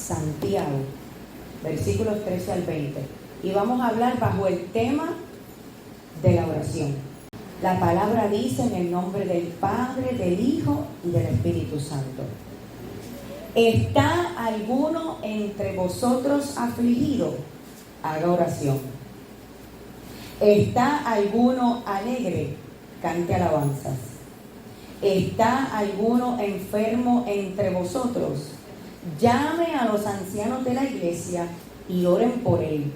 Santiago, versículos 13 al 20. Y vamos a hablar bajo el tema de la oración. La palabra dice en el nombre del Padre, del Hijo y del Espíritu Santo. ¿Está alguno entre vosotros afligido? Haga oración. ¿Está alguno alegre? Cante alabanzas. ¿Está alguno enfermo entre vosotros? Llame a los ancianos de la iglesia y oren por él,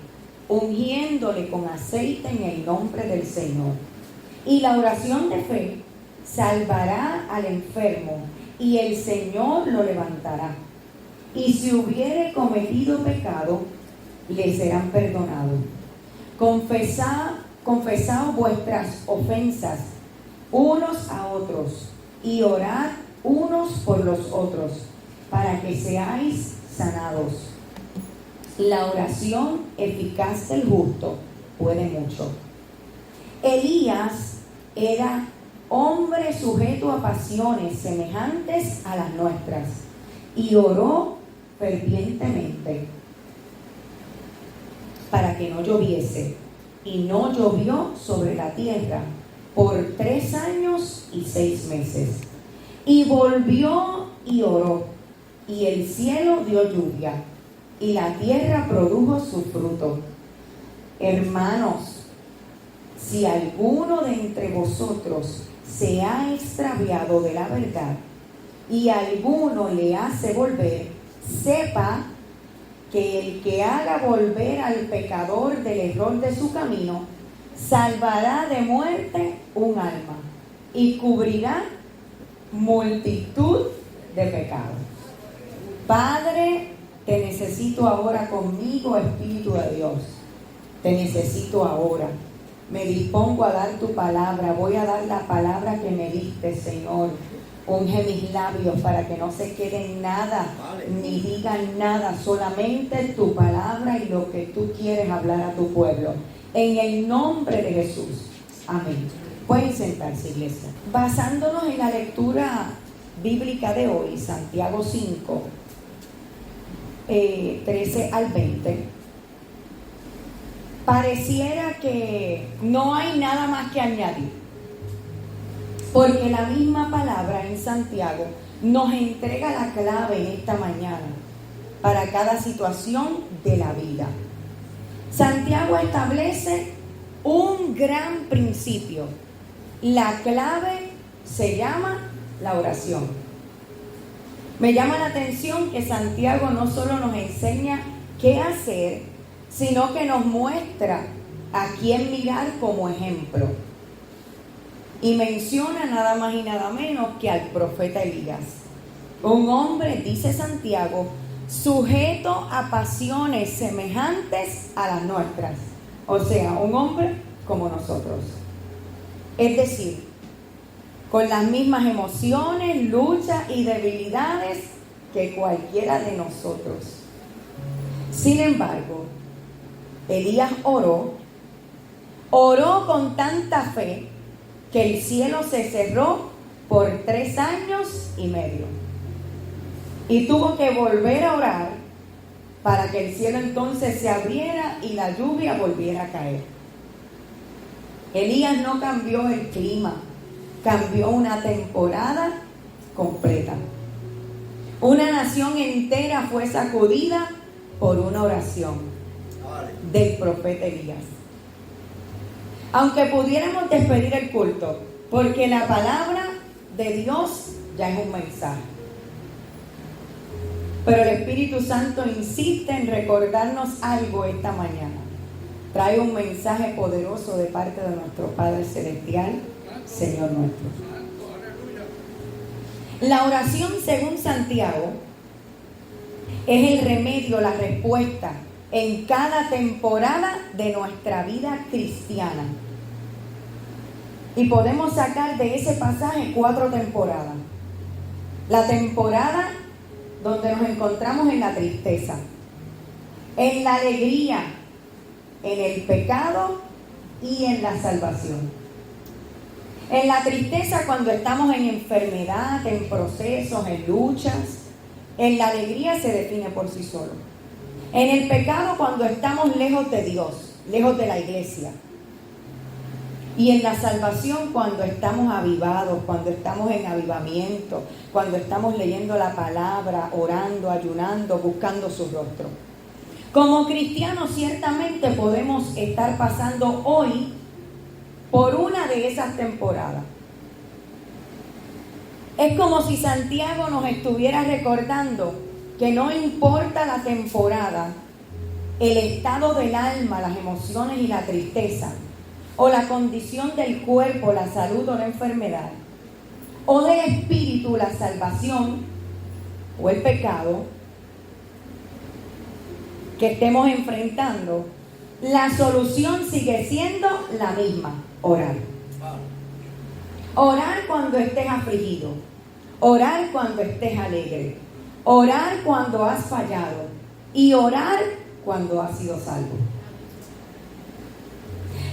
ungiéndole con aceite en el nombre del Señor. Y la oración de fe salvará al enfermo, y el Señor lo levantará. Y si hubiere cometido pecado, le serán perdonados. Confesad vuestras ofensas unos a otros, y orad unos por los otros, para que seáis sanados. La oración eficaz del justo puede mucho. Elías era hombre sujeto a pasiones semejantes a las nuestras, y oró fervientemente para que no lloviese, y no llovió sobre la tierra por 3 años y 6 meses. Y volvió y oró, y el cielo dio lluvia, y la tierra produjo su fruto. Hermanos, si alguno de entre vosotros se ha extraviado de la verdad, y alguno le hace volver, sepa que el que haga volver al pecador del error de su camino, salvará de muerte un alma y cubrirá multitud de pecados. Padre, te necesito ahora conmigo, Espíritu de Dios. Te necesito ahora. Me dispongo a dar tu palabra. Voy a dar la palabra que me diste, Señor. Unge mis labios para que no se quede nada, ni digan nada, solamente tu palabra y lo que tú quieres hablar a tu pueblo. En el nombre de Jesús. Amén. Pueden sentarse, iglesia. Basándonos en la lectura bíblica de hoy, Santiago 5, 13 al 20, pareciera que no hay nada más que añadir. Porque la misma palabra en Santiago nos entrega la clave en esta mañana para cada situación de la vida. Santiago establece un gran principio. La clave se llama la oración. Me llama la atención que Santiago no solo nos enseña qué hacer, sino que nos muestra a quién mirar como ejemplo. Y menciona nada más y nada menos que al profeta Elías. Un hombre, dice Santiago, sujeto a pasiones semejantes a las nuestras. O sea, un hombre como nosotros. Es decir, con las mismas emociones, luchas y debilidades que cualquiera de nosotros. Sin embargo, Elías oró con tanta fe que el cielo se cerró por 3 años y medio. Y tuvo que volver a orar para que el cielo entonces se abriera y la lluvia volviera a caer. Elías no cambió el clima, cambió una temporada completa. Una nación entera fue sacudida por una oración del profeta Elías. Aunque pudiéramos despedir el culto, porque la palabra de Dios ya es un mensaje. Pero el Espíritu Santo insiste en recordarnos algo esta mañana. Trae un mensaje poderoso de parte de nuestro Padre Celestial, Señor nuestro. La oración, según Santiago, es el remedio, la respuesta en cada temporada de nuestra vida cristiana. Y podemos sacar de ese pasaje 4 temporadas. La temporada donde nos encontramos en la tristeza, en la alegría, en el pecado y en la salvación. En la tristeza cuando estamos en enfermedad, en procesos, en luchas. En la alegría se define por sí solo. En el pecado cuando estamos lejos de Dios, lejos de la iglesia. Y en la salvación cuando estamos avivados, cuando estamos en avivamiento, cuando estamos leyendo la palabra, orando, ayunando, buscando su rostro. Como cristianos ciertamente podemos estar pasando hoy por una de esas temporadas. Es como si Santiago nos estuviera recordando que no importa la temporada, el estado del alma, las emociones y la tristeza, o la condición del cuerpo, la salud o la enfermedad, o del espíritu, la salvación o el pecado que estemos enfrentando, la solución sigue siendo la misma: orar. Orar cuando estés afligido, orar cuando estés alegre, orar cuando has fallado y orar cuando has sido salvo.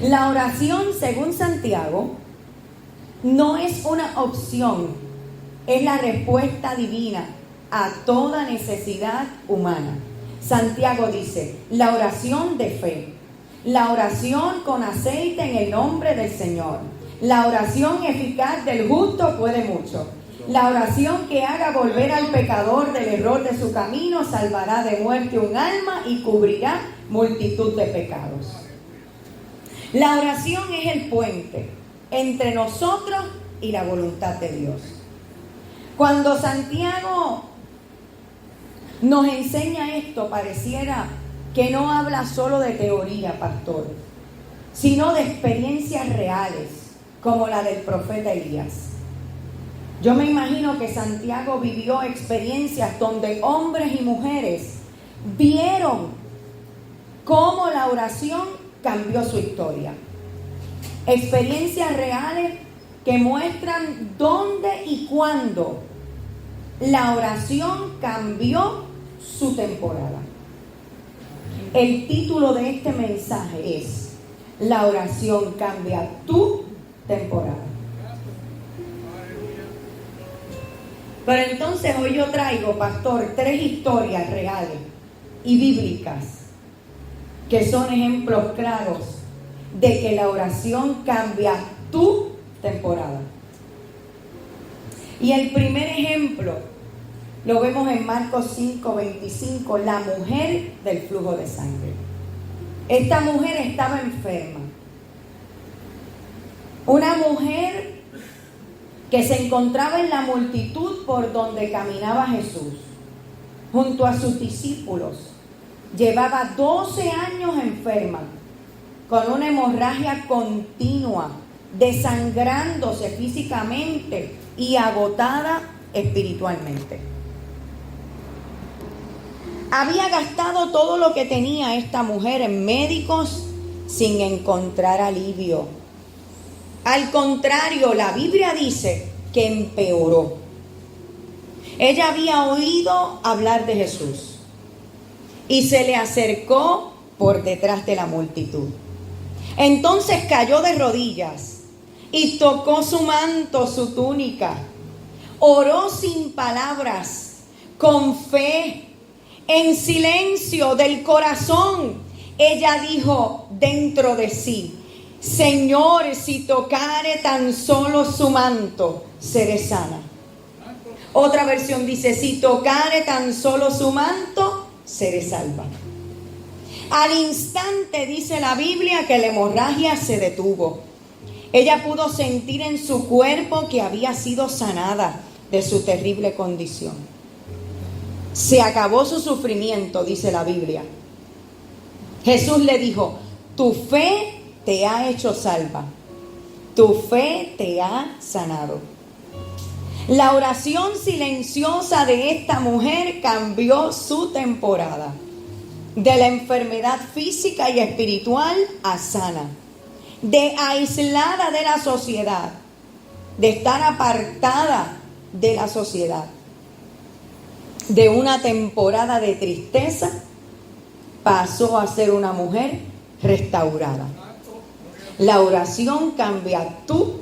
La oración, según Santiago, no es una opción, es la respuesta divina a toda necesidad humana. Santiago dice, la oración de fe, la oración con aceite en el nombre del Señor, la oración eficaz del justo puede mucho. La oración que haga volver al pecador del error de su camino salvará de muerte un alma y cubrirá multitud de pecados. La oración es el puente entre nosotros y la voluntad de Dios. Cuando Santiago nos enseña esto, pareciera que no habla solo de teoría, pastor, sino de experiencias reales, como la del profeta Elías. Yo me imagino que Santiago vivió experiencias donde hombres y mujeres vieron cómo la oración cambió su historia. Experiencias reales que muestran dónde y cuándo la oración cambió su temporada. El título de este mensaje es: la oración cambia tu temporada. Pero entonces hoy yo traigo, pastor, 3 historias reales y bíblicas que son ejemplos claros de que la oración cambia tu temporada. Y el primer ejemplo lo vemos en Marcos 5:25, la mujer del flujo de sangre. Esta mujer estaba enferma. Una mujer que se encontraba en la multitud por donde caminaba Jesús, junto a sus discípulos. Llevaba 12 años enferma, con una hemorragia continua, desangrándose físicamente y agotada espiritualmente. Había gastado todo lo que tenía esta mujer en médicos sin encontrar alivio. Al contrario, la Biblia dice que empeoró. Ella había oído hablar de Jesús y se le acercó por detrás de la multitud. Entonces cayó de rodillas y tocó su manto, su túnica. Oró sin palabras, con fe, en silencio del corazón. Ella dijo dentro de sí: Señor, si tocare tan solo su manto, seré sana. Otra versión dice: si tocare tan solo su manto, seré salva. Al instante dice la Biblia que la hemorragia se detuvo. Ella pudo sentir en su cuerpo que había sido sanada de su terrible condición. Se acabó su sufrimiento, dice la Biblia. Jesús le dijo: tu fe te ha hecho salva, tu fe te ha sanado. La oración silenciosa de esta mujer cambió su temporada, de la enfermedad física y espiritual a sana, de aislada de la sociedad, de estar apartada de la sociedad, de una temporada de tristeza, pasó a ser una mujer restaurada. La oración cambia tu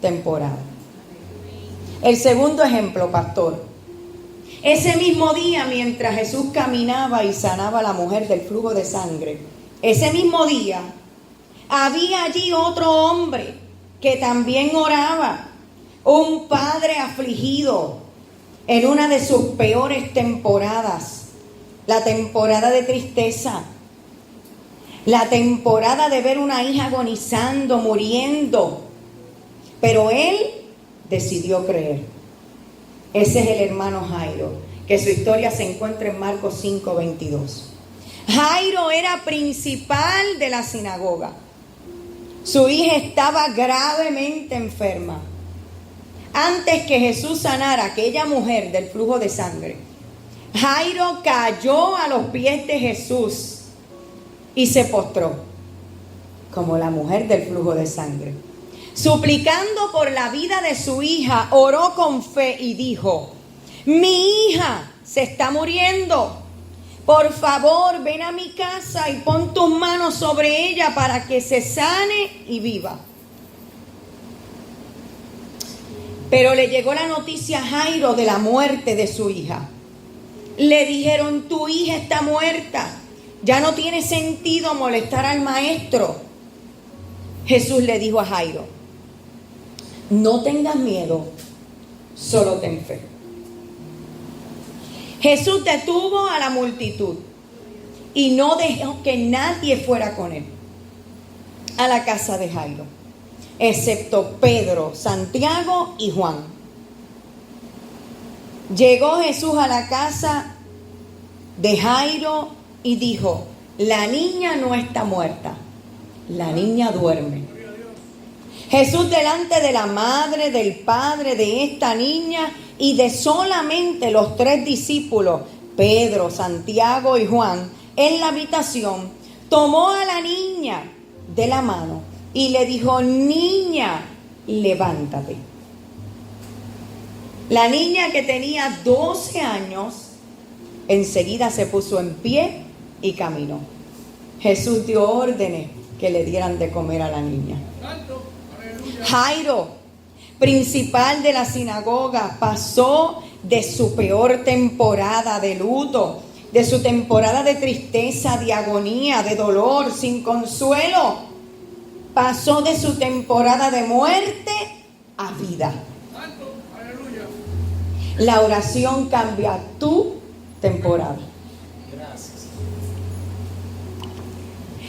temporada. El segundo ejemplo, pastor. Ese mismo día, mientras Jesús caminaba y sanaba a la mujer del flujo de sangre, ese mismo día había allí otro hombre que también oraba, un padre afligido en una de sus peores temporadas, la temporada de tristeza, la temporada de ver una hija agonizando, muriendo, pero él decidió creer. Ese es el hermano Jairo, que su historia se encuentra en Marcos 5:22. Jairo era principal de la sinagoga. Su hija estaba gravemente enferma. Antes que Jesús sanara a aquella mujer del flujo de sangre, Jairo cayó a los pies de Jesús y se postró, como la mujer del flujo de sangre. Suplicando por la vida de su hija, oró con fe y dijo: mi hija se está muriendo. Por favor, ven a mi casa y pon tus manos sobre ella para que se sane y viva. Pero le llegó la noticia a Jairo de la muerte de su hija. Le dijeron: tu hija está muerta. Ya no tiene sentido molestar al maestro. Jesús le dijo a Jairo: no tengas miedo, solo ten fe. Jesús detuvo a la multitud y no dejó que nadie fuera con él a la casa de Jairo, excepto Pedro, Santiago y Juan. Llegó Jesús a la casa de Jairo y dijo: la niña no está muerta, la niña duerme. Jesús, delante de la madre, del padre de esta niña y de solamente los 3 discípulos, Pedro, Santiago y Juan, en la habitación, tomó a la niña de la mano y le dijo: niña, levántate. La niña, que tenía 12 años, enseguida se puso en pie y caminó. Jesús dio órdenes que le dieran de comer a la niña. Jairo, principal de la sinagoga, pasó de su peor temporada de luto, de su temporada de tristeza, de agonía, de dolor, sin consuelo. Pasó de su temporada de muerte a vida. La oración cambia tu temporada.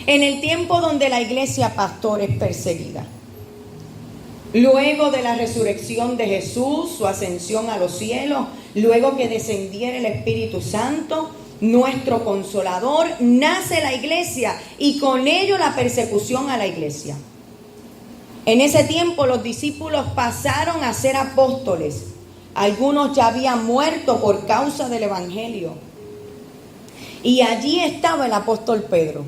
En el tiempo donde la iglesia pastor es perseguida, luego de la resurrección de Jesús, su ascensión a los cielos, luego que descendiera el Espíritu Santo, nuestro Consolador, nace la iglesia y con ello la persecución a la iglesia. En ese tiempo los discípulos pasaron a ser apóstoles. Algunos ya habían muerto por causa del Evangelio. Y allí estaba el apóstol Pedro,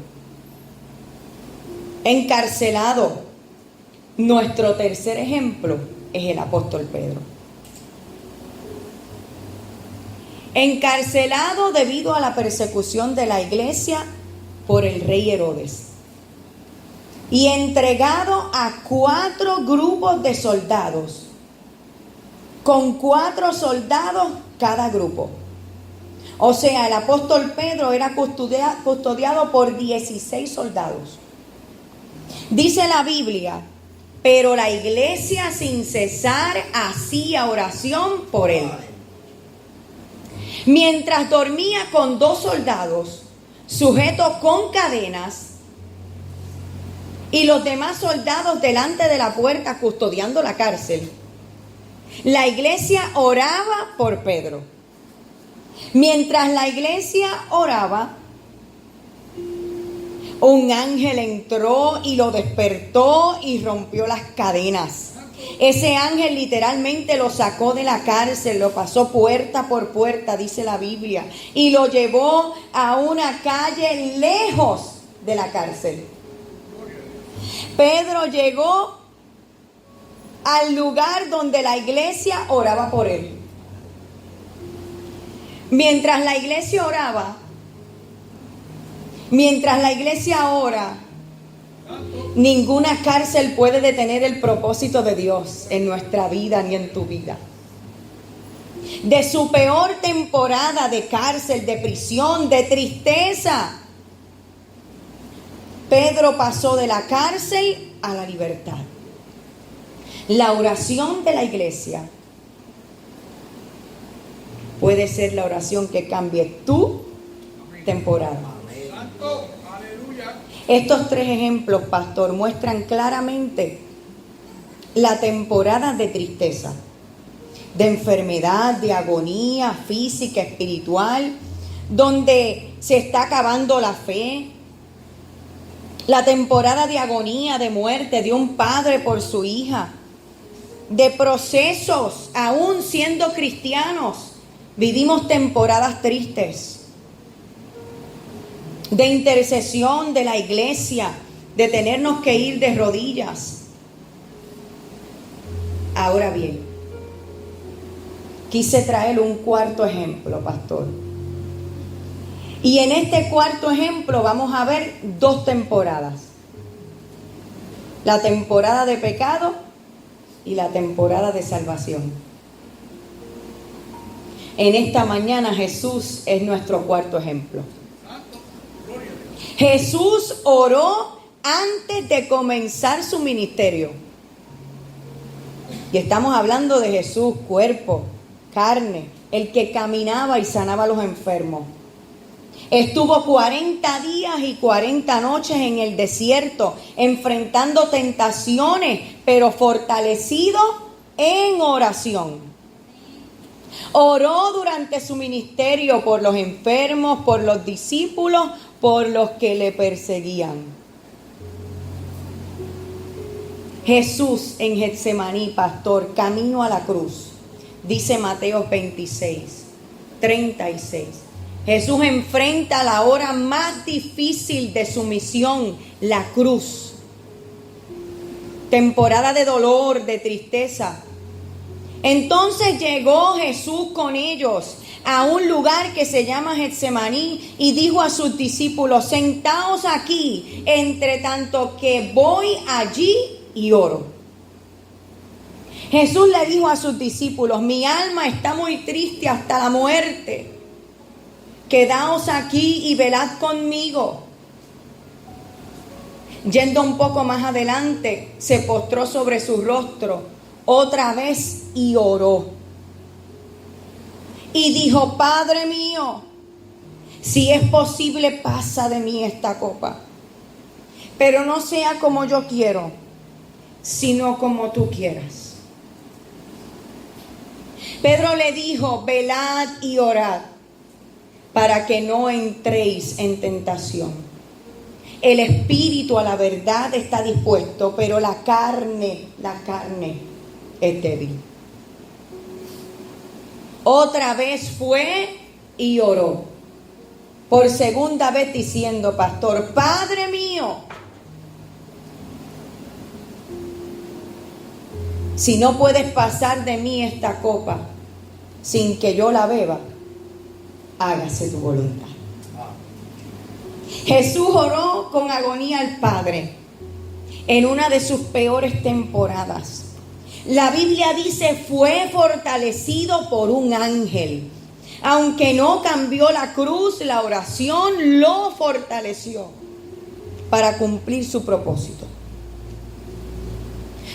encarcelado. Nuestro tercer ejemplo es el apóstol Pedro. Encarcelado debido a la persecución de la iglesia por el rey Herodes. Y entregado a 4 grupos de soldados, con 4 soldados cada grupo. O sea, el apóstol Pedro era custodiado por 16 soldados. Dice la Biblia: pero la iglesia sin cesar hacía oración por él. Mientras dormía con 2 soldados sujetos con cadenas y los demás soldados delante de la puerta custodiando la cárcel, la iglesia oraba por Pedro. Mientras la iglesia oraba, un ángel entró y lo despertó y rompió las cadenas. Ese ángel literalmente lo sacó de la cárcel, lo pasó puerta por puerta, dice la Biblia, y lo llevó a una calle lejos de la cárcel. Pedro llegó al lugar donde la iglesia oraba por él. Mientras la iglesia oraba, mientras la iglesia ora, ninguna cárcel puede detener el propósito de Dios en nuestra vida ni en tu vida. de su peor temporada de cárcel, de prisión, de tristeza. Pedro pasó de la cárcel a la libertad. La oración de la iglesia puede ser la oración que cambie tu temporada. Estos 3 ejemplos, pastor, muestran claramente la temporada de tristeza, de enfermedad, de agonía física, espiritual, donde se está acabando la fe. La temporada de agonía, de muerte de un padre por su hija, de procesos, aún siendo cristianos, vivimos temporadas tristes, de intercesión de la iglesia, de tenernos que ir de rodillas. Ahora bien, quise traer un cuarto ejemplo, pastor. Y en este cuarto ejemplo vamos a ver 2 temporadas. La temporada de pecado y la temporada de salvación. En esta mañana Jesús es nuestro cuarto ejemplo. Jesús oró antes de comenzar su ministerio. Y estamos hablando de Jesús, cuerpo, carne, el que caminaba y sanaba a los enfermos. Estuvo 40 días y 40 noches en el desierto, enfrentando tentaciones, pero fortalecido en oración. Oró durante su ministerio por los enfermos, por los discípulos, por los que le perseguían. Jesús en Getsemaní, pastor, camino a la cruz, dice Mateo 26, 36. Jesús enfrenta la hora más difícil de su misión, la cruz. Temporada de dolor, de tristeza. Entonces llegó Jesús con ellos a un lugar que se llama Getsemaní y dijo a sus discípulos: sentaos aquí, entre tanto que voy allí y oro. Jesús le dijo a sus discípulos: mi alma está muy triste hasta la muerte. Quedaos aquí y velad conmigo. Yendo un poco más adelante, se postró sobre su rostro otra vez y oró. Y dijo: Padre mío, si es posible, pasa de mí esta copa. Pero no sea como yo quiero, sino como tú quieras. Pedro le dijo: velad y orad, para que no entréis en tentación. El espíritu a la verdad está dispuesto, pero la carne es débil. Otra vez fue y oró, por segunda vez diciendo: pastor, Padre mío, si no puedes pasar de mí esta copa sin que yo la beba, hágase tu voluntad. Jesús oró con agonía al Padre en una de sus peores temporadas. La Biblia dice: fue fortalecido por un ángel. Aunque no cambió la cruz, la oración lo fortaleció para cumplir su propósito.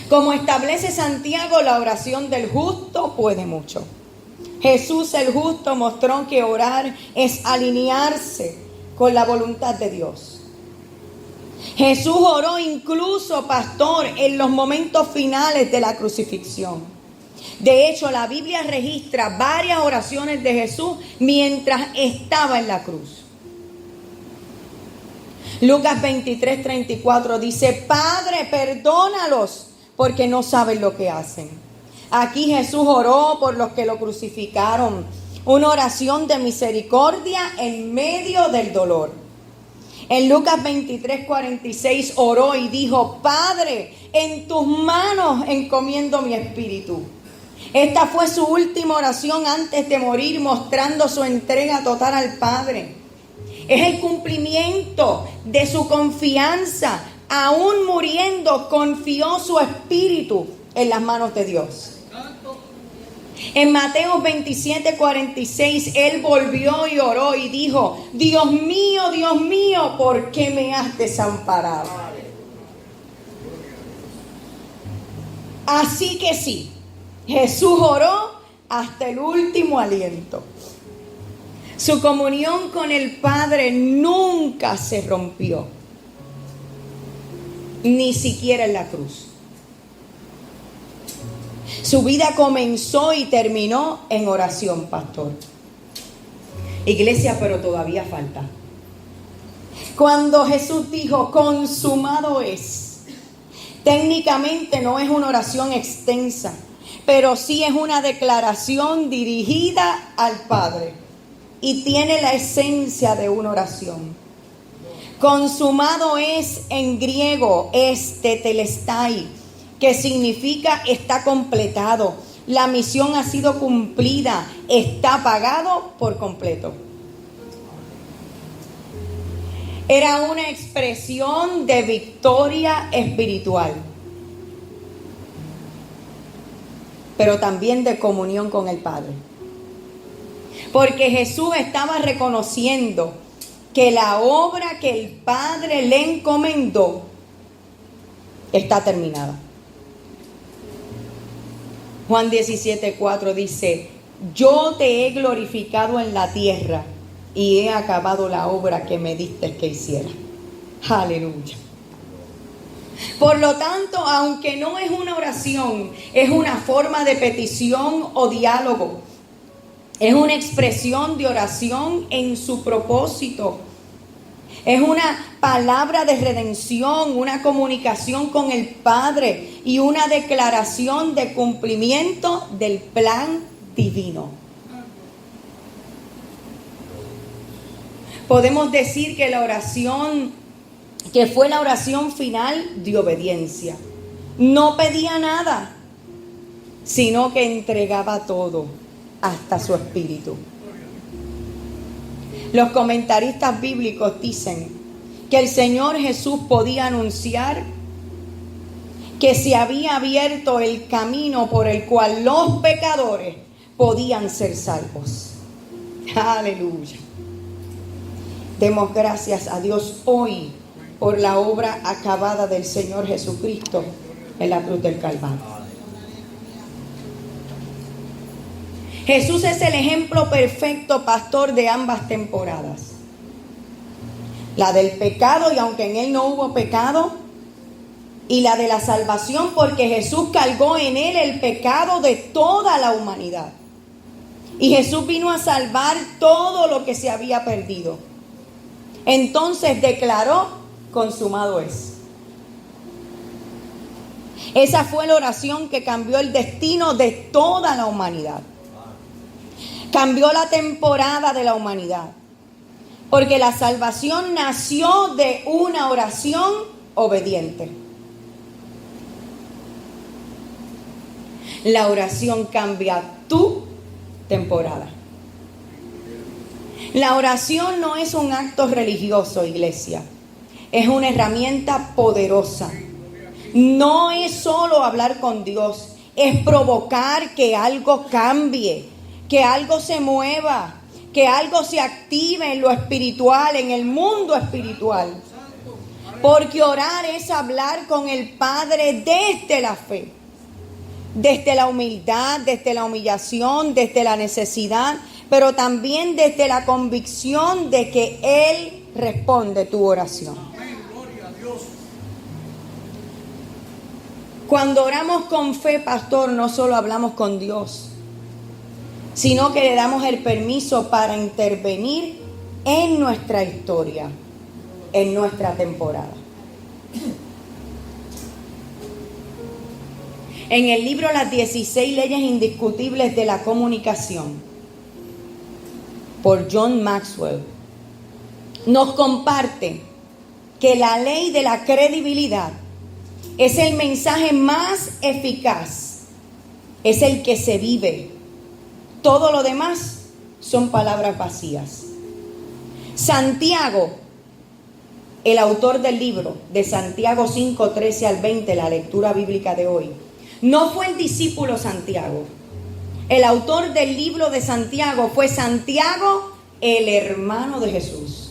Como establece Santiago, la oración del justo puede mucho. Jesús el justo mostró que orar es alinearse con la voluntad de Dios. Jesús oró incluso, pastor, en los momentos finales de la crucifixión. De hecho, la Biblia registra varias oraciones de Jesús mientras estaba en la cruz. Lucas 23:34 dice: Padre, perdónalos, porque no saben lo que hacen. Aquí Jesús oró por los que lo crucificaron. Una oración de misericordia en medio del dolor. En Lucas 23:46 oró y dijo: Padre, en tus manos encomiendo mi espíritu. Esta fue su última oración antes de morir, mostrando su entrega total al Padre. Es el cumplimiento de su confianza. Aún muriendo, confió su espíritu en las manos de Dios. En Mateo 27:46, Él volvió y oró y dijo: Dios mío, ¿por qué me has desamparado? Así que sí, Jesús oró hasta el último aliento. Su comunión con el Padre nunca se rompió, ni siquiera en la cruz. Su vida comenzó y terminó en oración, pastor. Iglesia, pero todavía falta. Cuando Jesús dijo: consumado es, técnicamente no es una oración extensa, pero sí es una declaración dirigida al Padre y tiene la esencia de una oración. Consumado es en griego, es tetelestai, que significa está completado, la misión ha sido cumplida, está pagado por completo. Era una expresión de victoria espiritual, pero también de comunión con el Padre. Porque Jesús estaba reconociendo que la obra que el Padre le encomendó está terminada. Juan 17:4 dice: yo te he glorificado en la tierra y he acabado la obra que me diste que hiciera. Aleluya. Por lo tanto, aunque no es una oración, es una forma de petición o diálogo. Es una expresión de oración en su propósito. Es una palabra de redención, una comunicación con el Padre y una declaración de cumplimiento del plan divino. Podemos decir que la oración, que fue la oración final de obediencia, no pedía nada, sino que entregaba todo, hasta su espíritu. Los comentaristas bíblicos dicen que el Señor Jesús podía anunciar que se había abierto el camino por el cual los pecadores podían ser salvos. Aleluya. Demos gracias a Dios hoy por la obra acabada del Señor Jesucristo en la cruz del Calvario. Jesús es el ejemplo perfecto, pastor, de ambas temporadas. La del pecado, y aunque en Él no hubo pecado, y la de la salvación, porque Jesús cargó en Él el pecado de toda la humanidad. Y Jesús vino a salvar todo lo que se había perdido. Entonces declaró: consumado es. Esa fue la oración que cambió el destino de toda la humanidad. Cambió la temporada de la humanidad. Porque la salvación nació de una oración obediente. La oración cambia tu temporada. La oración no es un acto religioso, iglesia. Es una herramienta poderosa. No es solo hablar con Dios, es provocar que algo cambie, que algo se mueva, que algo se active en lo espiritual, en el mundo espiritual. Porque orar es hablar con el Padre desde la fe, desde la humildad, desde la humillación, desde la necesidad, pero también desde la convicción de que Él responde tu oración. Cuando oramos con fe, pastor, no solo hablamos con Dios, sino que le damos el permiso para intervenir en nuestra historia, en nuestra temporada. En el libro Las 16 leyes indiscutibles de la comunicación, por John Maxwell, nos comparte que la ley de la credibilidad es el mensaje más eficaz, es el que se vive. Todo lo demás son palabras vacías. Santiago, el autor del libro de Santiago 5:13 al 20, la lectura bíblica de hoy, no fue el discípulo Santiago, El autor del libro de Santiago fue Santiago, el hermano de Jesús.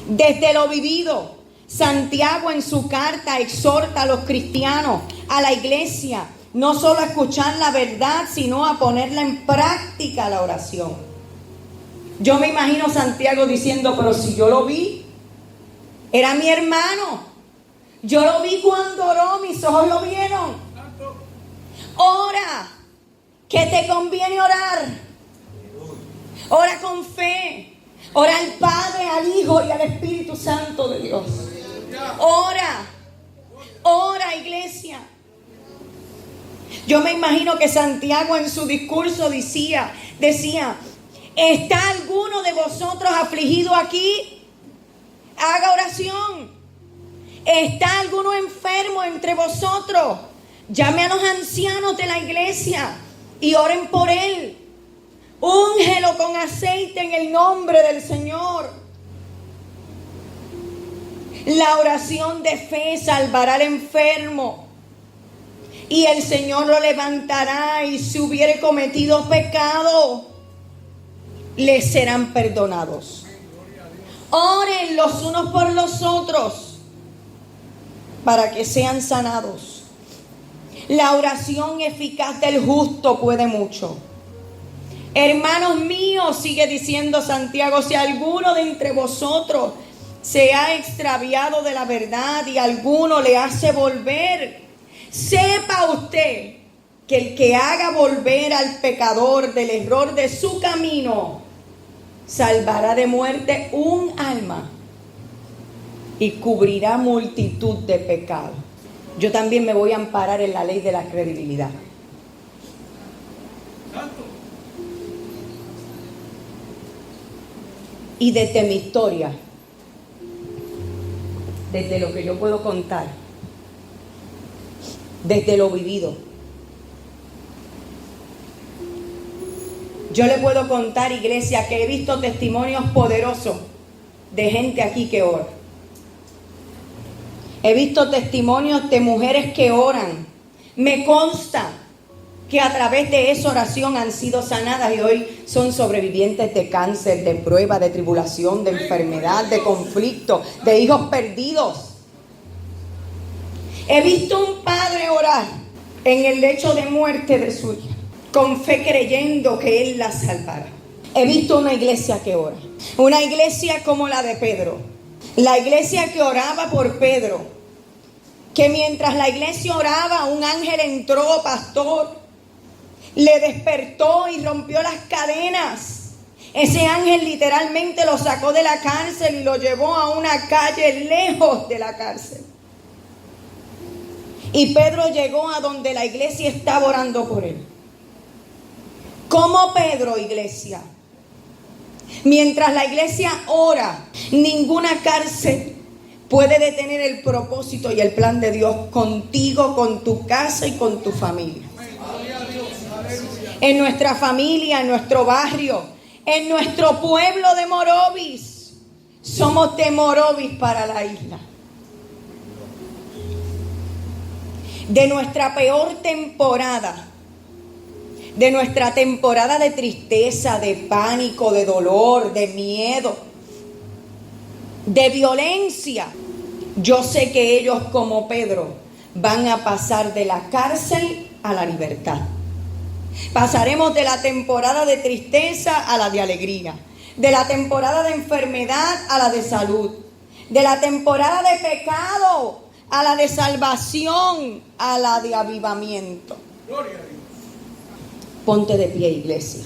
Desde lo vivido, Santiago en su carta exhorta a los cristianos, a la iglesia, no solo a escuchar la verdad, sino a ponerla en práctica, la oración. Yo me imagino Santiago diciendo, pero si yo lo vi, era mi hermano. Yo lo vi cuando oró, mis ojos lo vieron. Ora, que te conviene orar. Ora con fe. Ora al Padre, al Hijo y al Espíritu Santo de Dios. Ora, iglesia. Yo me imagino que Santiago en su discurso decía, ¿está alguno de vosotros afligido aquí? Haga oración. ¿Está alguno enfermo entre vosotros? Llame a los ancianos de la iglesia y oren por él. Úngelo con aceite en el nombre del Señor. La oración de fe salvará al enfermo y el Señor lo levantará, y si hubiere cometido pecado, le serán perdonados. Oren los unos por los otros para que sean sanados. La oración eficaz del justo puede mucho. Hermanos míos, sigue diciendo Santiago, si alguno de entre vosotros se ha extraviado de la verdad y alguno le hace volver, sepa usted que el que haga volver al pecador del error de su camino, salvará de muerte un alma y cubrirá multitud de pecados. Yo también me voy a amparar en la ley de la credibilidad. Y desde mi historia, desde lo que yo puedo contar, desde lo vivido, yo le puedo contar, iglesia, que he visto testimonios poderosos de gente aquí que ora. He visto testimonios de mujeres que oran. Me consta que a través de esa oración han sido sanadas y hoy son sobrevivientes de cáncer, de prueba, de tribulación, de enfermedad, de conflicto, de hijos perdidos. He visto un padre orar en el lecho de muerte de su hija, con fe creyendo que él la salvará. He visto una iglesia que ora, una iglesia como la de Pedro, la iglesia que oraba por Pedro, que mientras la iglesia oraba, un ángel entró, pastor, le despertó y rompió las cadenas. Ese ángel literalmente lo sacó de la cárcel y lo llevó a una calle lejos de la cárcel. Y Pedro llegó a donde la iglesia estaba orando por él. Como Pedro, iglesia. Mientras la iglesia ora, ninguna cárcel puede detener el propósito y el plan de Dios contigo, con tu casa y con tu familia. En nuestra familia, en nuestro barrio, en nuestro pueblo de Morovis. Somos de Morovis para la isla. De nuestra peor temporada, de nuestra temporada de tristeza, de pánico, de dolor, de miedo, de violencia, yo sé que ellos como Pedro van a pasar de la cárcel a la libertad. Pasaremos de la temporada de tristeza a la de alegría, de la temporada de enfermedad a la de salud, de la temporada de pecado a la de salvación, a la de avivamiento. Gloria a Dios. Ponte de pie, iglesia.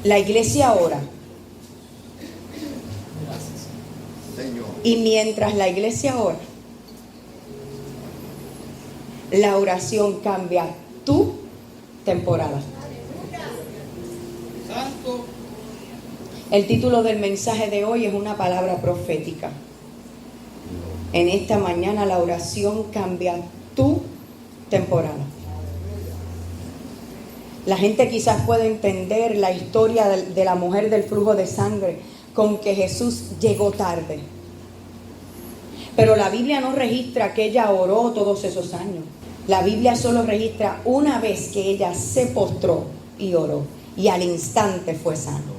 La iglesia ora. Y mientras la iglesia ora, la oración cambia tu temporada. El título del mensaje de hoy es una palabra profética. En esta mañana la oración cambia tu temporada. La gente quizás puede entender la historia de la mujer del flujo de sangre con que Jesús llegó tarde. Pero la Biblia no registra que ella oró todos esos años. La Biblia solo registra una vez que ella se postró y oró, y al instante fue sana.